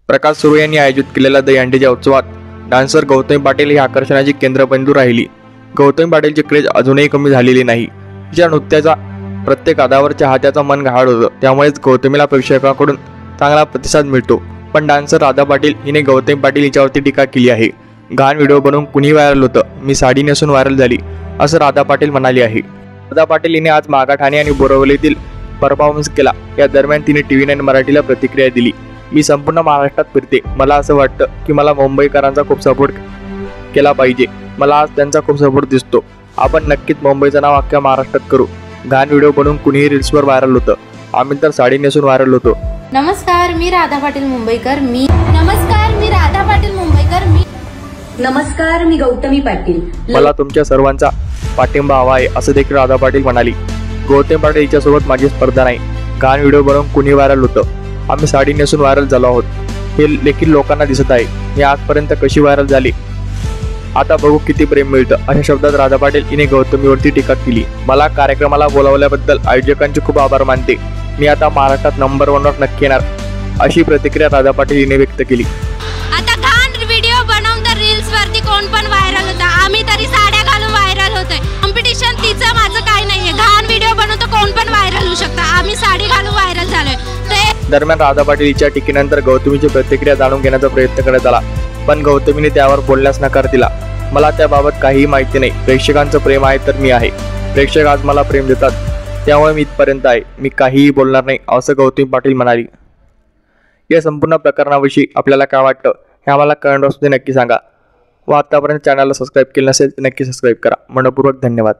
प्रकाश सुरू यांनी आयोजित केलेल्या दहीहंडीच्या उत्सवात डान्सर गौतमी पाटील ही आकर्षणाची केंद्रबिंदू राहिली। गौतमी पाटीलची क्रेज अजूनही कमी झालेली नाही। तिच्या नृत्याचा प्रत्येक अदावर चाहत्याचं मन गहाळ होतं, त्यामुळेच गौतमीला प्रेक्षकांकडून चांगला प्रतिसाद मिळतो। पण डान्सर राधा पाटील हिने गौतमी पाटील हिच्यावरती टीका केली आहे। घाण व्हिडिओ बनवून कुणी व्हायरल होतं, मी साडी नेसून व्हायरल झाली असं राधा पाटील म्हणाली आहे। राधा पाटील हिने आज मागाठाणे आणि बोरिवलीतील परफॉर्मन्स केला। या दरम्यान तिने TV9 मराठीला प्रतिक्रिया दिली। मी संपूर्ण महाराष्ट्रात फिरते, मला असं वाटतं की मला मुंबईकरांचा खूप सपोर्ट केला पाहिजे। मला आज त्यांचा खूप सपोर्ट दिसतो। आपण नक्कीच मुंबईचं नाव अख्ख्या महाराष्ट्रात करू। घाण व्हिडिओ बनवून कुणीही रील्सवर व्हायरल होतं, आम्ही तर साडी नेसून व्हायरल होतो। नमस्कार, मी राधा पाटील मुंबईकर। नमस्कार, मी गौतमी पाटील। मला तुमच्या सर्वांचा पाठिंबा हवा आहे असं देखील राधा पाटील म्हणाली। गौतमी पाटील हिच्यासोबत माझी स्पर्धा नाही। घाण व्हिडिओ बनवून कुणी व्हायरल होतं, आम्ही साडी नेसून व्हायरल झालो आहोत, हे देखील लोकांना दिसत आहे। मी आजपर्यंत कशी व्हायरल झाली, आता बघू किती प्रेम मिळतं, अशा शब्दात राधा पाटील हिने गौतमीवरती टीका केली। मला कार्यक्रमाला बोलावल्याबद्दल आयोजकांचे खूप आभार मानते। मी आता महाराष्ट्रात नंबर 1 वर नक्की येणार, अशी प्रतिक्रिया राधा पाटील हिने व्यक्त केली। आता घाण व्हिडिओ बनवून तर रील्स वरती कोण पण व्हायरल होतं, आम्ही तरी साड्या घालून व्हायरल होतोय। कॉम्पिटिशन तिचं माझं काय नाहीये, घाण व्हिडिओ बनवतो कोण पण व्हायरल होऊ शकतं, आम्ही साडी घालून व्हायरल झालोय। दरम्यान राधा पाटील हिच्या टीकेनंतर गौतमीची प्रतिक्रिया जाणून घेण्याचा प्रयत्न करण्यात आला, पण गौतमीने त्यावर बोलण्यास नकार दिला। मला त्याबाबत काहीही माहिती नाही, प्रेक्षकांचं प्रेम आहे तर मी आहे। प्रेक्षक आज मला प्रेम देतात, त्यामुळे मी इथपर्यंत आहे, मी काहीही बोलणार नाही असं गौतमी पाटील म्हणाली। या संपूर्ण प्रकरणाविषयी आपल्याला काय वाटतं हे आम्हाला कमेंट बॉक्समध्ये नक्की सांगा व आतापर्यंत चॅनलला सबस्क्राईब केलं नसेल तर नक्की सबस्क्राईब करा। मनपूर्वक धन्यवाद।